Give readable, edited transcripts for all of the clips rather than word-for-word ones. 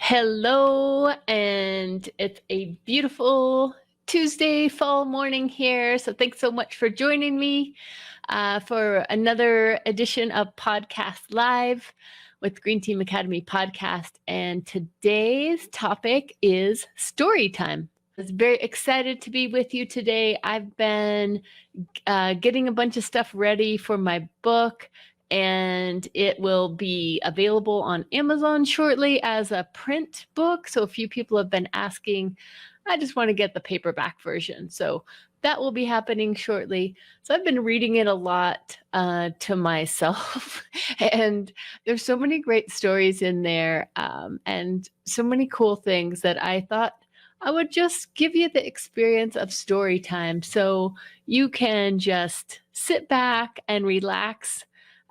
Hello, and it's a beautiful Tuesday fall morning here. So thanks so much for joining me for another edition of Podcast Live with Green Team Academy podcast. And today's topic is story time. I was very excited to be with you today. I've been getting a bunch of stuff ready for my book, and it will be available on Amazon shortly as a print book. So a few people have been asking, I just want to get the paperback version. So that will be happening shortly. So I've been reading it a lot to myself, and there's so many great stories in there and so many cool things that I thought I would just give you the experience of story time so you can just sit back and relax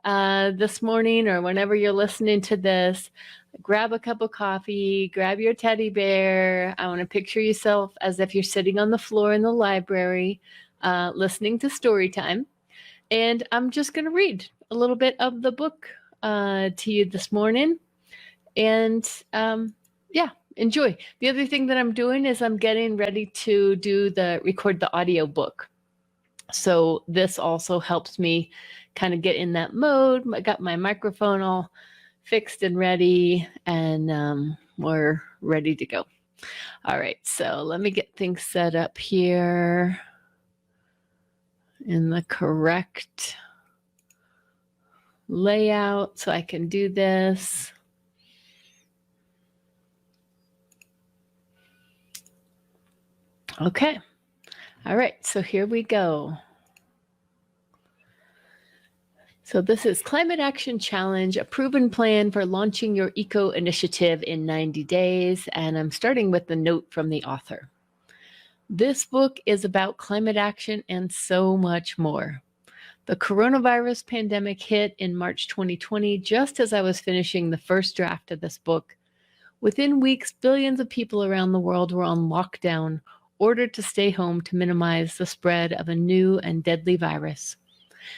this morning or whenever you're listening to this. Grab a cup of coffee, grab your teddy bear. I want to picture yourself as if you're sitting on the floor in the library listening to story time. And I'm just going to read a little bit of the book to you this morning. And yeah, enjoy. The other thing that I'm doing is I'm getting ready to record the audio book. So this also helps me kind of get in that mode. I got my microphone all fixed and ready, and we're ready to go. All right, so let me get things set up here in the correct layout so I can do this. Okay. All right, so here we go. So this is Climate Action Challenge, a proven plan for launching your eco initiative in 90 days. And I'm starting with the note from the author. This book is about climate action and so much more. The coronavirus pandemic hit in March 2020, just as I was finishing the first draft of this book. Within weeks, billions of people around the world were on lockdown, ordered to stay home to minimize the spread of a new and deadly virus.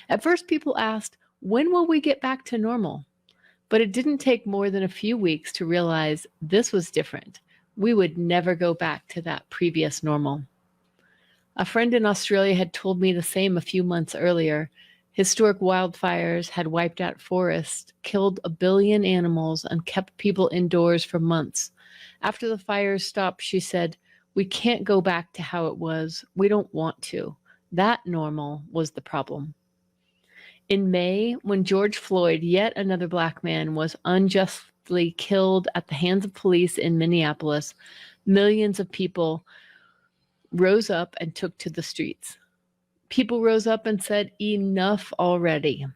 At first, people asked, when will we get back to normal? But it didn't take more than a few weeks to realize this was different. We would never go back to that previous normal. A friend in Australia had told me the same a few months earlier. Historic wildfires had wiped out forests, killed 1 billion animals, and kept people indoors for months. After the fires stopped, she said, "We can't go back to how it was. We don't want to. That normal was the problem." In May, when George Floyd, yet another Black man, was unjustly killed at the hands of police in Minneapolis, millions of people rose up and took to the streets. People rose up and said, enough already.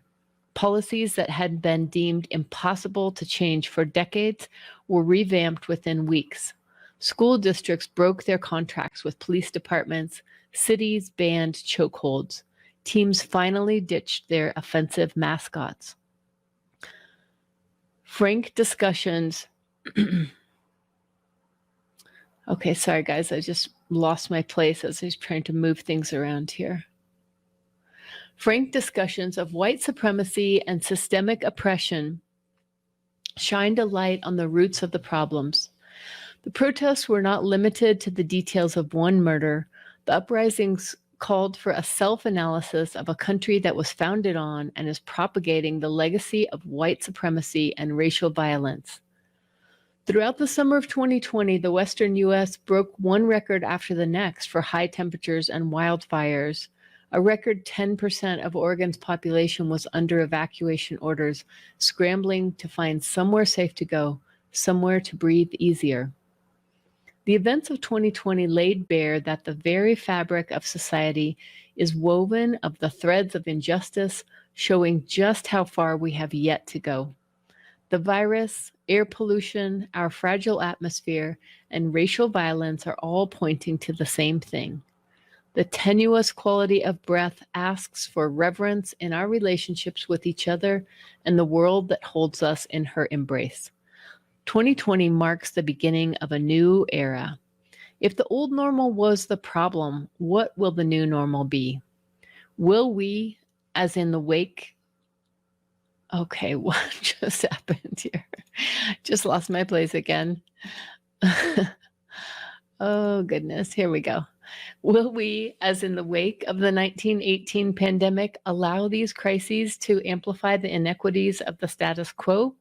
Policies that had been deemed impossible to change for decades were revamped within weeks. School districts broke their contracts with police departments. Cities banned chokeholds. Teams finally ditched their offensive mascots. Frank discussions. Okay, sorry guys, I just lost my place as I was trying to move things around here. Frank discussions of white supremacy and systemic oppression shined a light on the roots of the problems. The protests were not limited to the details of one murder. The uprisings called for a self-analysis of a country that was founded on and is propagating the legacy of white supremacy and racial violence. Throughout the summer of 2020, the Western U.S. broke one record after the next for high temperatures and wildfires. A record 10% of Oregon's population was under evacuation orders, scrambling to find somewhere safe to go, somewhere to breathe easier. The events of 2020 laid bare that the very fabric of society is woven of the threads of injustice, showing just how far we have yet to go. The virus, air pollution, our fragile atmosphere, and racial violence are all pointing to the same thing. The tenuous quality of breath asks for reverence in our relationships with each other and the world that holds us in her embrace. 2020 marks the beginning of a new era. If the old normal was the problem, what will the new normal be? Will we, as in the wake Okay, what just happened here? Just lost my place again. Oh, goodness. Here we go. Will we, as in the wake of the 1918 pandemic, allow these crises to amplify the inequities of the status quo?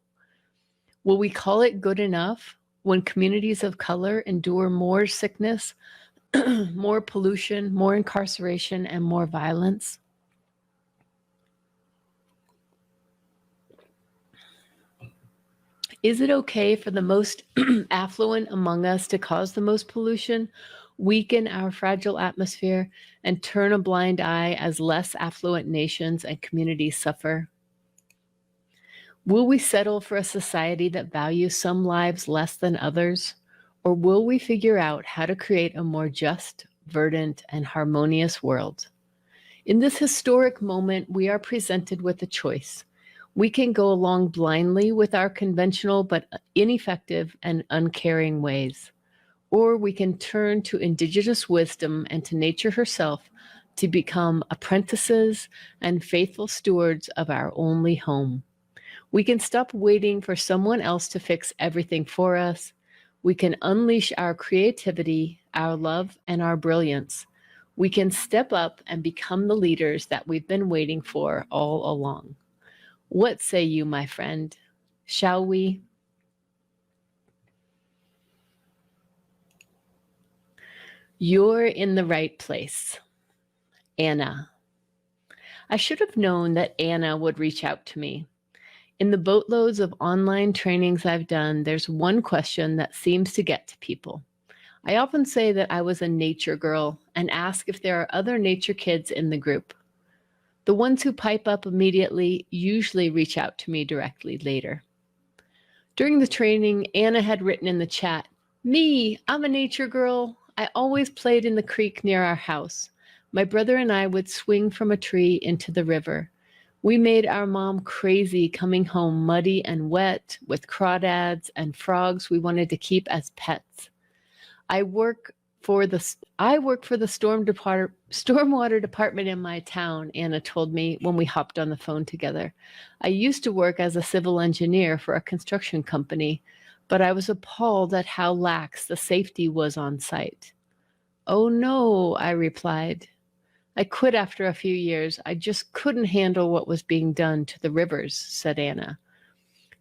Will we call it good enough when communities of color endure more sickness, more pollution, more incarceration, and more violence? Is it okay for the most affluent among us to cause the most pollution, weaken our fragile atmosphere, and turn a blind eye as less affluent nations and communities suffer? Will we settle for a society that values some lives less than others? Or will we figure out how to create a more just, verdant, and harmonious world? In this historic moment, we are presented with a choice. We can go along blindly with our conventional but ineffective and uncaring ways, or we can turn to indigenous wisdom and to nature herself to become apprentices and faithful stewards of our only home. We can stop waiting for someone else to fix everything for us. We can unleash our creativity, our love, and our brilliance. We can step up and become the leaders that we've been waiting for all along. What say you, my friend? Shall we? You're in the right place. Anna. I should have known that Anna would reach out to me. In the boatloads of online trainings I've done, there's one question that seems to get to people. I often say that I was a nature girl and ask if there are other nature kids in the group. The ones who pipe up immediately usually reach out to me directly later. During the training, Anna had written in the chat, "Me, I'm a nature girl. I always played in the creek near our house. My brother and I would swing from a tree into the river. We made our mom crazy coming home muddy and wet with crawdads and frogs we wanted to keep as pets. I work for the stormwater department in my town," Anna told me when we hopped on the phone together. "I used to work as a civil engineer for a construction company, but I was appalled at how lax the safety was on site." "Oh no," I replied. "I quit after a few years. I just couldn't handle what was being done to the rivers," said Anna.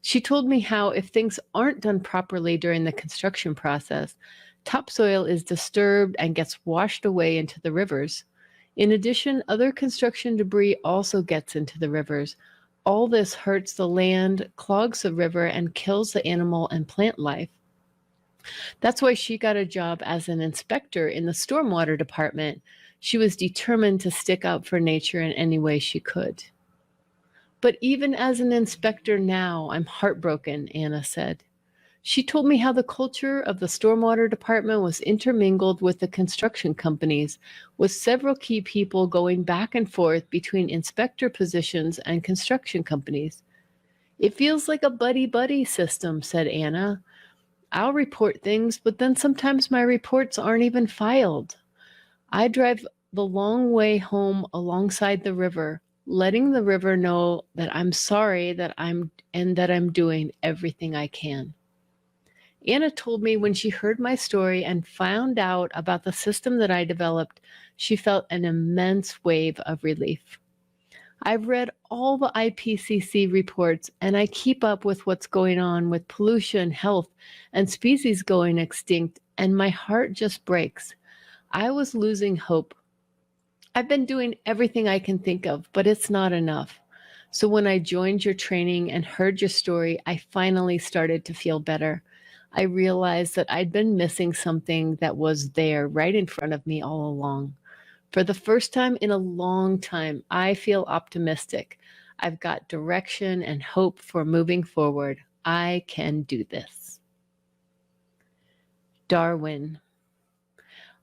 She told me how if things aren't done properly during the construction process, topsoil is disturbed and gets washed away into the rivers. In addition, other construction debris also gets into the rivers. All this hurts the land, clogs the river, and kills the animal and plant life. That's why she got a job as an inspector in the stormwater department. She was determined to stick up for nature in any way she could. "But even as an inspector now, I'm heartbroken," Anna said. She told me how the culture of the stormwater department was intermingled with the construction companies, with several key people going back and forth between inspector positions and construction companies. "It feels like a buddy-buddy system," said Anna. "I'll report things, but then sometimes my reports aren't even filed. I drive the long way home alongside the river, letting the river know that I'm sorry that I'm doing everything I can." Anna told me when she heard my story and found out about the system that I developed, she felt an immense wave of relief. "I've read all the IPCC reports and I keep up with what's going on with pollution, health, and species going extinct, and my heart just breaks. I was losing hope. I've been doing everything I can think of, but it's not enough. So when I joined your training and heard your story, I finally started to feel better. I realized that I'd been missing something that was there right in front of me all along. For the first time in a long time, I feel optimistic. I've got direction and hope for moving forward. I can do this." Darwin.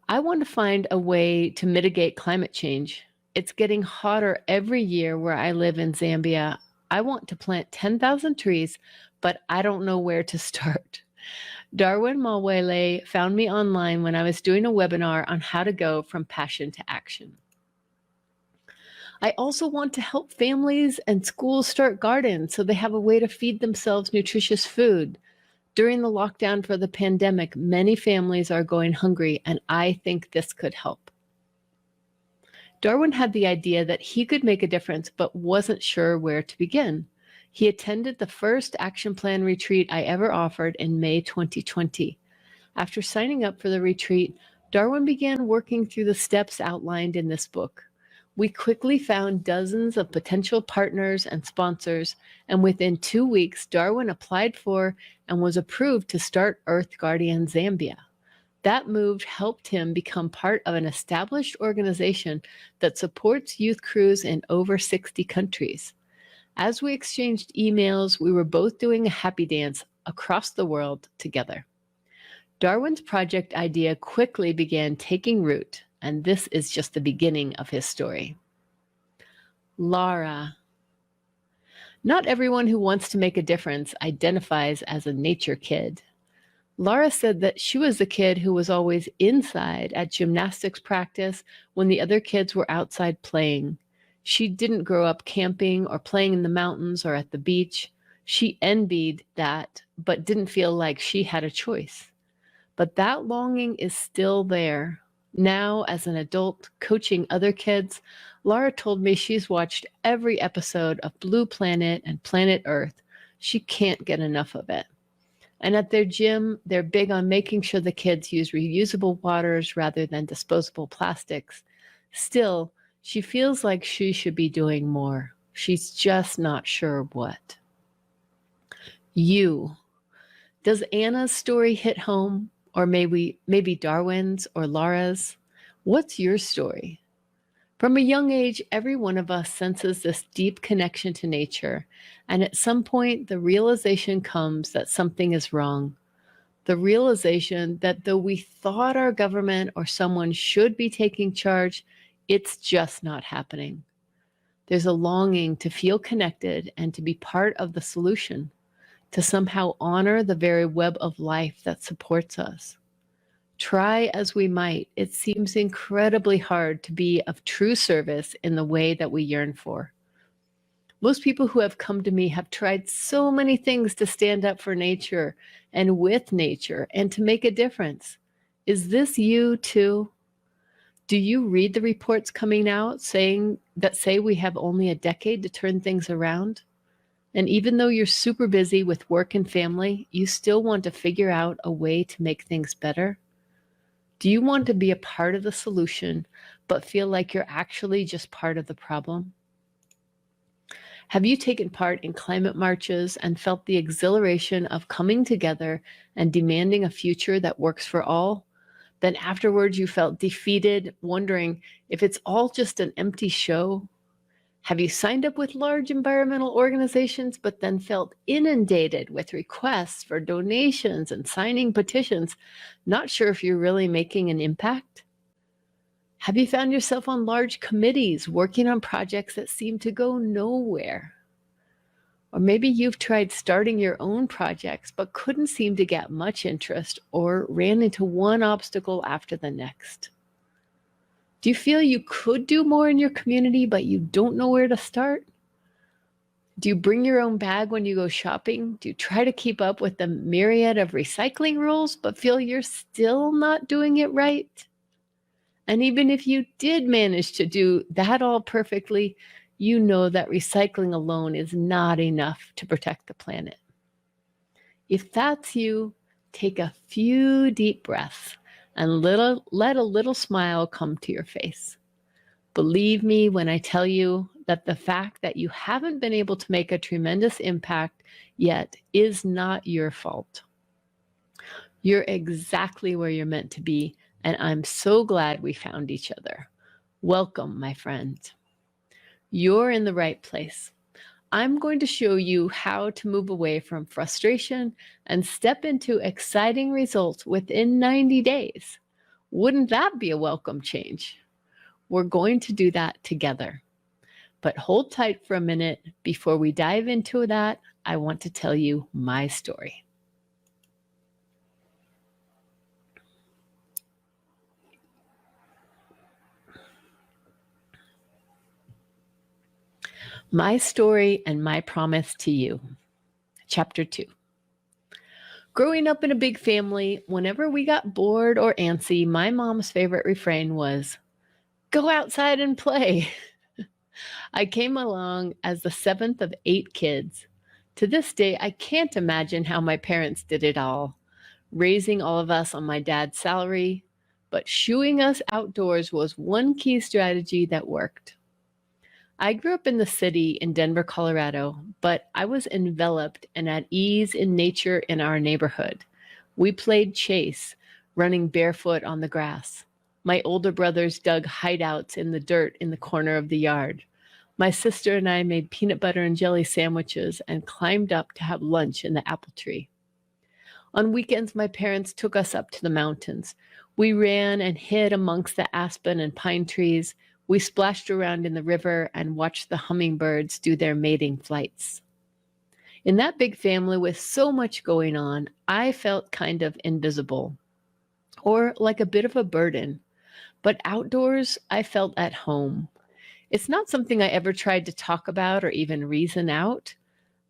I want to find a way to mitigate climate change. It's getting hotter every year where I live in Zambia. I want to plant 10,000 trees, but I don't know where to start. Darwin Mawele found me online when I was doing a webinar on how to go from passion to action. I also want to help families and schools start gardens so they have a way to feed themselves nutritious food. During the lockdown for the pandemic, many families are going hungry, and I think this could help. Darwin had the idea that he could make a difference, but wasn't sure where to begin. He attended the first action plan retreat I ever offered in May 2020. After signing up for the retreat, Darwin began working through the steps outlined in this book. We quickly found dozens of potential partners and sponsors, and within 2 weeks, Darwin applied for and was approved to start Earth Guardian Zambia. That move helped him become part of an established organization that supports youth crews in over 60 countries. As we exchanged emails, we were both doing a happy dance across the world together. Darwin's project idea quickly began taking root, and this is just the beginning of his story. Laura. Not everyone who wants to make a difference identifies as a nature kid. Laura said that she was the kid who was always inside at gymnastics practice when the other kids were outside playing. She didn't grow up camping or playing in the mountains or at the beach. She envied that, but didn't feel like she had a choice. But that longing is still there. Now, as an adult coaching other kids, Laura told me she's watched every episode of Blue Planet and Planet Earth. She can't get enough of it. And at their gym, they're big on making sure the kids use reusable waters rather than disposable plastics. Still, she feels like she should be doing more. She's just not sure what. You. Does Anna's story hit home? Or maybe Darwin's or Laura's? What's your story? From a young age, every one of us senses this deep connection to nature, and at some point, the realization comes that something is wrong. The realization that though we thought our government or someone should be taking charge, it's just not happening. There's a longing to feel connected and to be part of the solution, to somehow honor the very web of life that supports us. Try as we might, it seems incredibly hard to be of true service in the way that we yearn for. Most people who have come to me have tried so many things to stand up for nature and with nature and to make a difference. Is this you too? Do you read the reports coming out saying we have only a decade to turn things around? And even though you're super busy with work and family, you still want to figure out a way to make things better? Do you want to be a part of the solution, but feel like you're actually just part of the problem? Have you taken part in climate marches and felt the exhilaration of coming together and demanding a future that works for all? Then afterwards you felt defeated, wondering if it's all just an empty show? Have you signed up with large environmental organizations, but then felt inundated with requests for donations and signing petitions, not sure if you're really making an impact? Have you found yourself on large committees working on projects that seem to go nowhere? Or maybe you've tried starting your own projects, but couldn't seem to get much interest or ran into one obstacle after the next. Do you feel you could do more in your community, but you don't know where to start? Do you bring your own bag when you go shopping? Do you try to keep up with the myriad of recycling rules, but feel you're still not doing it right? And even if you did manage to do that all perfectly, you know that recycling alone is not enough to protect the planet. If that's you, take a few deep breaths and let a little smile come to your face. Believe me when I tell you that the fact that you haven't been able to make a tremendous impact yet is not your fault. You're exactly where you're meant to be, and I'm so glad we found each other. Welcome, my friend. You're in the right place. I'm going to show you how to move away from frustration and step into exciting results within 90 days. Wouldn't that be a welcome change? We're going to do that together. But hold tight for a minute. Before we dive into that, I want to tell you my story. My story and my promise to you. Chapter 2. Growing up in a big family, whenever we got bored or antsy, my mom's favorite refrain was, "Go outside and play." I came along as the seventh of 8 kids. To this day, I can't imagine how my parents did it all, raising all of us on my dad's salary, but shooing us outdoors was one key strategy that worked. I grew up in the city in Denver, Colorado, but I was enveloped and at ease in nature in our neighborhood. We played chase, running barefoot on the grass. My older brothers dug hideouts in the dirt in the corner of the yard. My sister and I made peanut butter and jelly sandwiches and climbed up to have lunch in the apple tree. On weekends, my parents took us up to the mountains. We ran and hid amongst the aspen and pine trees. We splashed around in the river and watched the hummingbirds do their mating flights. In that big family with so much going on, I felt kind of invisible, or like a bit of a burden. But outdoors, I felt at home. It's not something I ever tried to talk about or even reason out.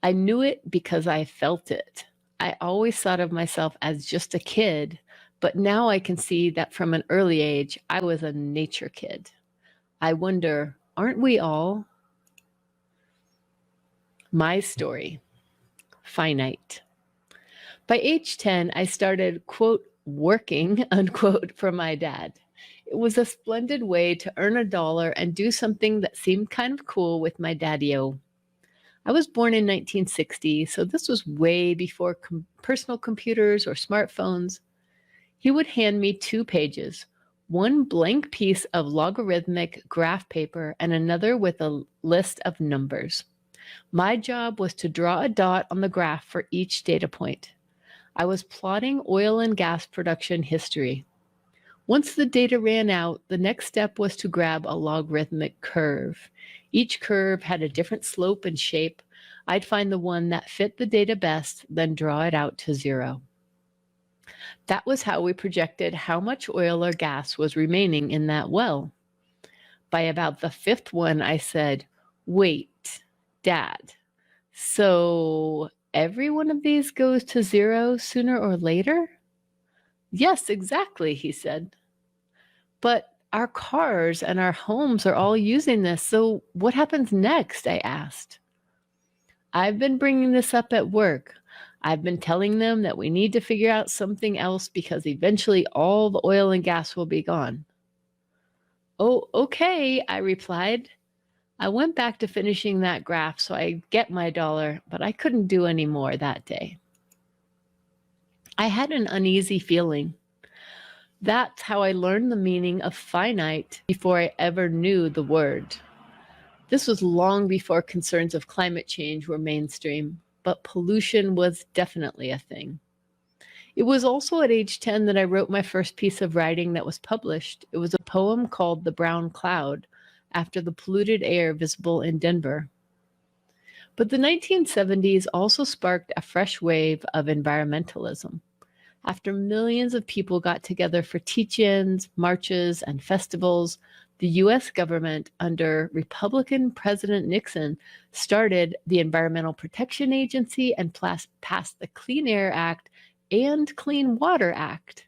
I knew it because I felt it. I always thought of myself as just a kid, but now I can see that from an early age, I was a nature kid. I wonder, aren't we all? My story, finite. By age 10, I started, quote, working, unquote, for my dad. It was a splendid way to earn $1 and do something that seemed kind of cool with my daddy-o. I was born in 1960, so this was way before personal computers or smartphones. He would hand me 2 pages, one blank piece of logarithmic graph paper and another with a list of numbers. My job was to draw a dot on the graph for each data point. I was plotting oil and gas production history. Once the data ran out, the next step was to grab a logarithmic curve. Each curve had a different slope and shape. I'd find the one that fit the data best, then draw it out to 0. That was how we projected how much oil or gas was remaining in that well. By about the 5th one, I said, "Wait, Dad, so every one of these goes to 0 sooner or later?" "Yes, exactly," he said. "But our cars and our homes are all using this, so what happens next?" I asked. "I've been bringing this up at work. I've been telling them that we need to figure out something else because eventually all the oil and gas will be gone." "Oh, okay," I replied. I went back to finishing that graph so I'd get my $1, but I couldn't do any more that day. I had an uneasy feeling. That's how I learned the meaning of finite before I ever knew the word. This was long before concerns of climate change were mainstream, but pollution was definitely a thing. It was also at age 10 that I wrote my first piece of writing that was published. It was a poem called The Brown Cloud, after the polluted air visible in Denver. But the 1970s also sparked a fresh wave of environmentalism. After millions of people got together for teach-ins, marches, and festivals, the US government under Republican President Nixon started the Environmental Protection Agency and passed the Clean Air Act and Clean Water Act.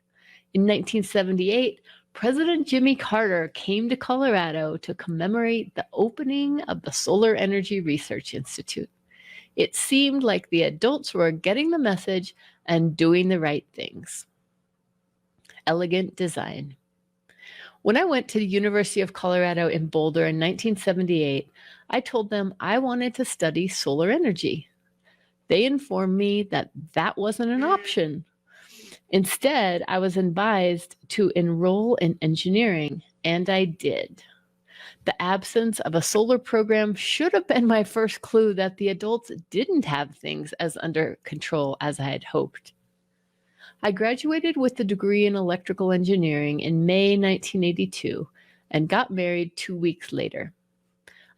In 1978, President Jimmy Carter came to Colorado to commemorate the opening of the Solar Energy Research Institute. It seemed like the adults were getting the message and doing the right things. Elegant design. When I went to the University of Colorado in Boulder in 1978, I told them I wanted to study solar energy. They informed me that that wasn't an option. Instead, I was advised to enroll in engineering, and I did. The absence of a solar program should have been my first clue that the adults didn't have things as under control as I had hoped. I graduated with a degree in electrical engineering in May 1982 and got married 2 weeks later.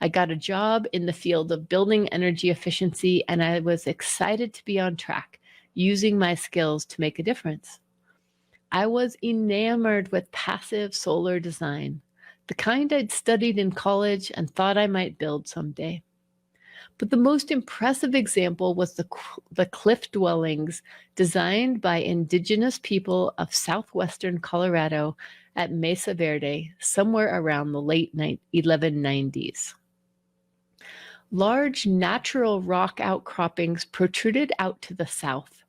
I got a job in the field of building energy efficiency, and I was excited to be on track, using my skills to make a difference. I was enamored with passive solar design, the kind I'd studied in college and thought I might build someday. But the most impressive example was the cliff dwellings designed by indigenous people of southwestern Colorado at Mesa Verde, somewhere around the late 1190s. Large natural rock outcroppings protruded out to the south,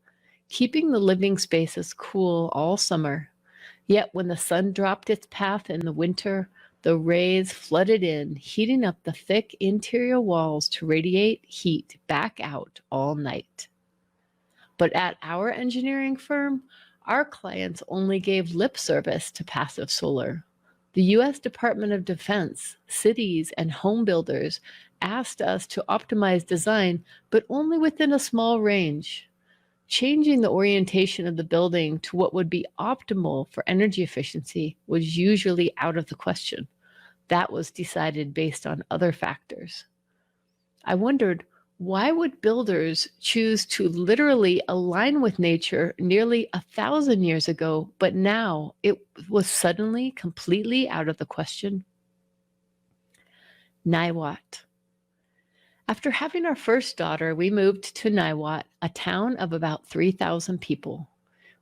keeping the living spaces cool all summer. Yet when the sun dropped its path in the winter, the rays flooded in, heating up the thick interior walls to radiate heat back out all night. But at our engineering firm, our clients only gave lip service to passive solar. The U.S. Department of Defense, cities, and home builders asked us to optimize design, but only within a small range. Changing the orientation of the building to what would be optimal for energy efficiency was usually out of the question. That was decided based on other factors. I wondered, why would builders choose to literally align with nature nearly 1,000 years ago, but now it was suddenly completely out of the question? Niwot. After having our first daughter, we moved to Niwot, a town of about 3,000 people.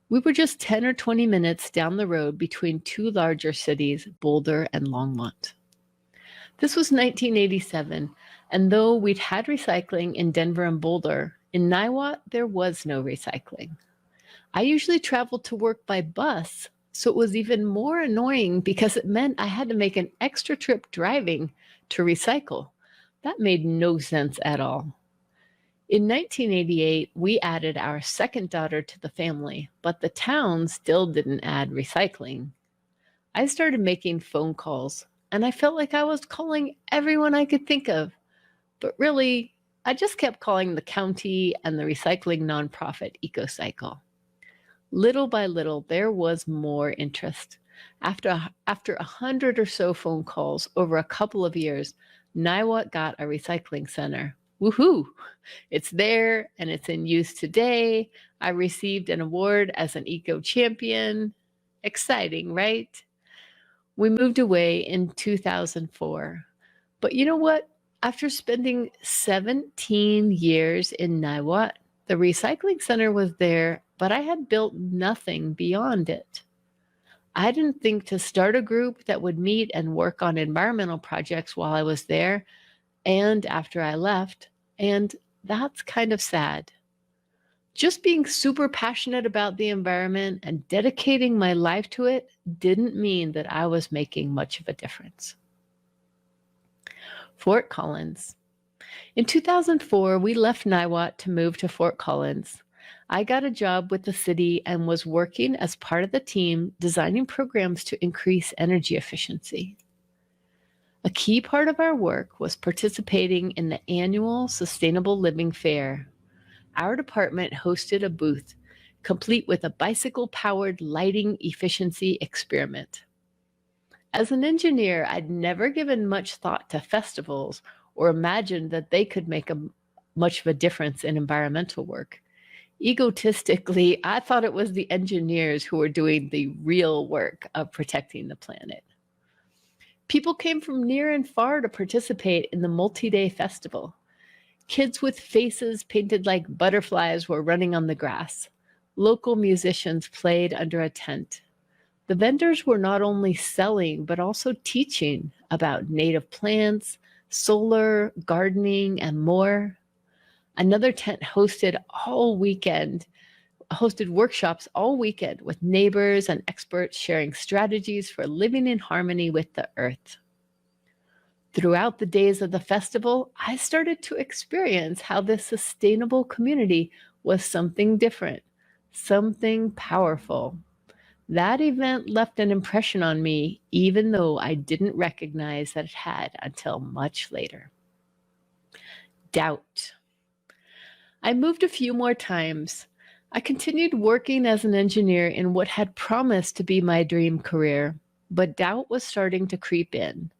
We were just 10 or 20 minutes down the road between two larger cities, Boulder and Longmont. This was 1987, and though we'd had recycling in Denver and Boulder, in Niwot there was no recycling. I usually traveled to work by bus, so it was even more annoying because it meant I had to make an extra trip driving to recycle. That made no sense at all. In 1988, we added our second daughter to the family, but the town still didn't add recycling. I started making phone calls, and I felt like I was calling everyone I could think of. But really, I just kept calling the county and the recycling nonprofit EcoCycle. Little by little, there was more interest. After 100 or so phone calls over a couple of years, Niwot got a recycling center. Woohoo! It's there and it's in use today. I received an award as an eco champion. Exciting, right? We moved away in 2004. But you know what? After spending 17 years in Niwot, the recycling center was there, but I had built nothing beyond it. I didn't think to start a group that would meet and work on environmental projects while I was there and after I left, and that's kind of sad. Just being super passionate about the environment and dedicating my life to it didn't mean that I was making much of a difference. Fort Collins. In 2004, we left Niwot to move to Fort Collins. I got a job with the city and was working as part of the team designing programs to increase energy efficiency. A key part of our work was participating in the annual Sustainable Living Fair. Our department hosted a booth complete with a bicycle-powered lighting efficiency experiment. As an engineer, I'd never given much thought to festivals or imagined that they could make much of a difference in environmental work. Egotistically, I thought it was the engineers who were doing the real work of protecting the planet. People came from near and far to participate in the multi-day festival. Kids with faces painted like butterflies were running on the grass. Local musicians played under a tent. The vendors were not only selling, but also teaching about native plants, solar, gardening, and more. Another tent hosted workshops all weekend with neighbors and experts sharing strategies for living in harmony with the earth. Throughout the days of the festival, I started to experience how this sustainable community was something different, something powerful. That event left an impression on me, even though I didn't recognize that it had until much later. Doubt. I moved a few more times. I continued working as an engineer in what had promised to be my dream career, but doubt was starting to creep in.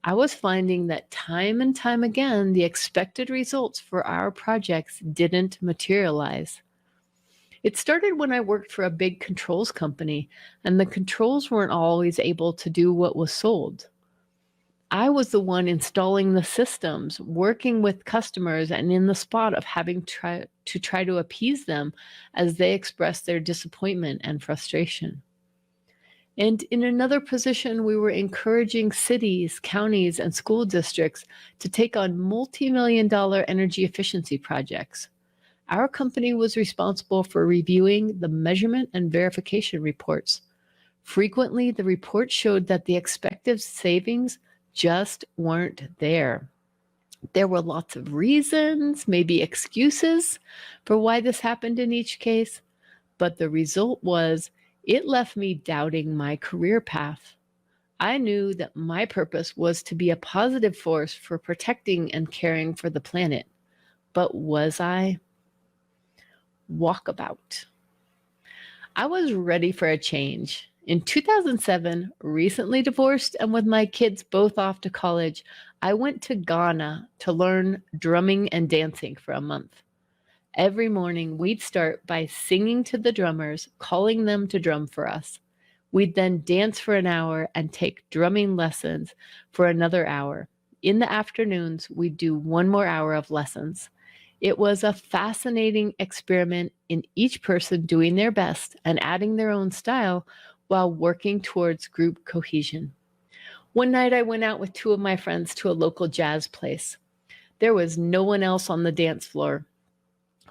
I was finding that time and time again, the expected results for our projects didn't materialize. It started when I worked for a big controls company, and the controls weren't always able to do what was sold. I was the one installing the systems, working with customers, and in the spot of having to try to appease them as they expressed their disappointment and frustration. And in another position, we were encouraging cities, counties, and school districts to take on multi-million-dollar energy efficiency projects. Our company was responsible for reviewing the measurement and verification reports. Frequently, the reports showed that the expected savings just weren't there. There were lots of reasons, maybe excuses, for why this happened in each case, but the result was it left me doubting my career path. I knew that my purpose was to be a positive force for protecting and caring for the planet. But was I? Walkabout. I was ready for a change. In 2007, recently divorced and with my kids both off to college, I went to Ghana to learn drumming and dancing for a month. Every morning, we'd start by singing to the drummers, calling them to drum for us. We'd then dance for an hour and take drumming lessons for another hour. In the afternoons, we'd do one more hour of lessons. It was a fascinating experiment in each person doing their best and adding their own style while working towards group cohesion. One night, I went out with two of my friends to a local jazz place. There was no one else on the dance floor.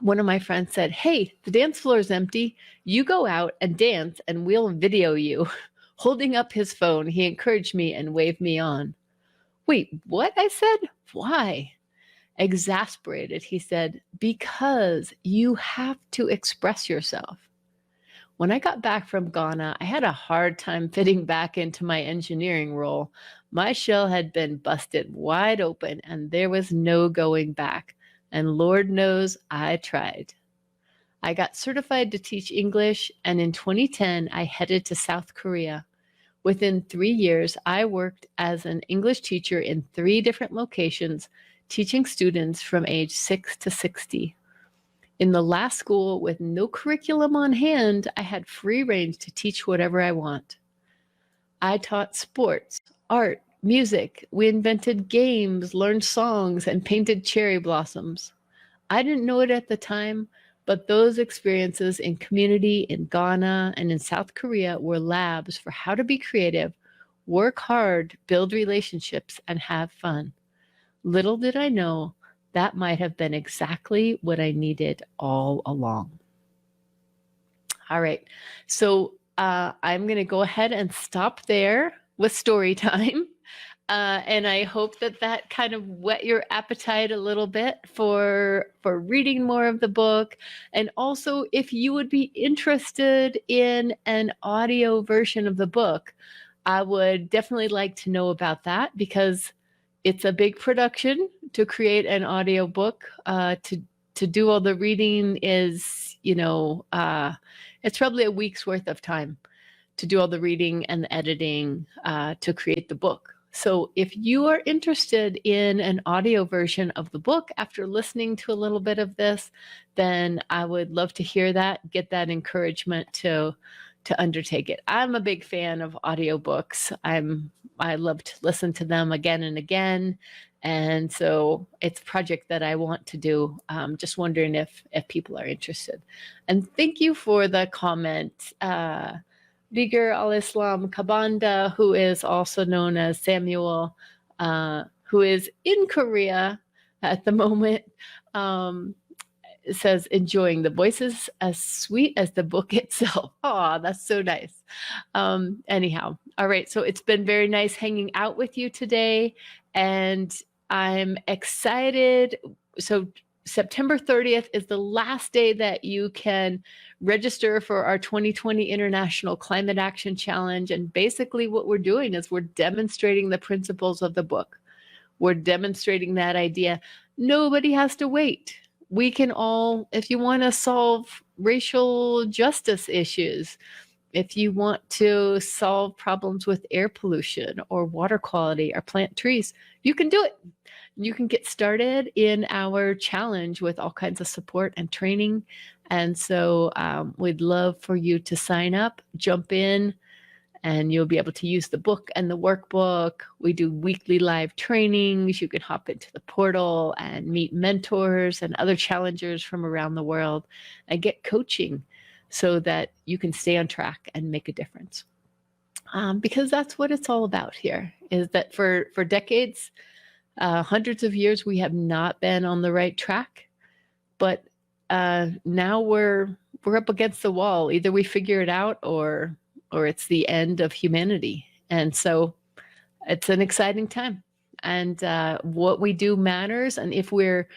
One of my friends said, "Hey, the dance floor is empty. You go out and dance and we'll video you." Holding up his phone, he encouraged me and waved me on. "Wait, what?" I said. "Why?" Exasperated, he said, "Because you have to express yourself." When I got back from Ghana, I had a hard time fitting back into my engineering role. My shell had been busted wide open and there was no going back. And Lord knows I tried. I got certified to teach English, and in 2010, I headed to South Korea. Within 3 years, I worked as an English teacher in 3 different locations, teaching students from age 6 to 60. In the last school, with no curriculum on hand, I had free range to teach whatever I want. I taught sports, art, music. We invented games, learned songs, and painted cherry blossoms. I didn't know it at the time, but those experiences in community in Ghana and in South Korea were labs for how to be creative, work hard, build relationships, and have fun. Little did I know that might have been exactly what I needed all along. All right, so I'm going to go ahead and stop there with story time. And I hope that that kind of whet your appetite a little bit for reading more of the book. And also, if you would be interested in an audio version of the book, I would definitely like to know about that, because it's a big production to create an audio book. To do all the reading is, it's probably a week's worth of time to do all the reading and the editing to create the book. So if you are interested in an audio version of the book after listening to a little bit of this, then I would love to hear that, get that encouragement to undertake it. I'm a big fan of audiobooks. I love to listen to them again and again. And so it's a project that I want to do. Just wondering if people are interested. And thank you for the comment. Bigger al-Islam Kabanda, who is also known as Samuel, who is in Korea at the moment, says, enjoying the voices as sweet as the book itself. Oh, that's so nice. Anyhow, all right. So it's been very nice hanging out with you today, and I'm excited. So September 30th is the last day that you can register for our 2020 International Climate Action Challenge. And basically what we're doing is we're demonstrating the principles of the book. We're demonstrating that idea. Nobody has to wait. We can all, if you want to solve racial justice issues, if you want to solve problems with air pollution or water quality or plant trees, you can do it. You can get started in our challenge with all kinds of support and training. And so we'd love for you to sign up, jump in, and you'll be able to use the book and the workbook. We do weekly live trainings. You can hop into the portal and meet mentors and other challengers from around the world and get coaching so that you can stay on track and make a difference. Because that's what it's all about here, is that for decades, hundreds of years, we have not been on the right track, but now we're up against the wall. Either we figure it out or it's the end of humanity. And so it's an exciting time. And what we do matters. And if we're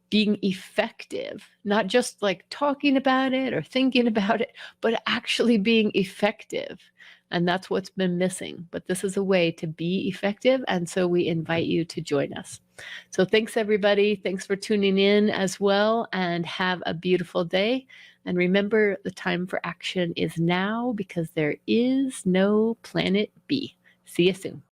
being effective, not just like talking about it or thinking about it, but actually being effective. And that's what's been missing. But this is a way to be effective. And so we invite you to join us. So thanks, everybody. Thanks for tuning in as well. And have a beautiful day. And remember, the time for action is now, because there is no planet B. See you soon.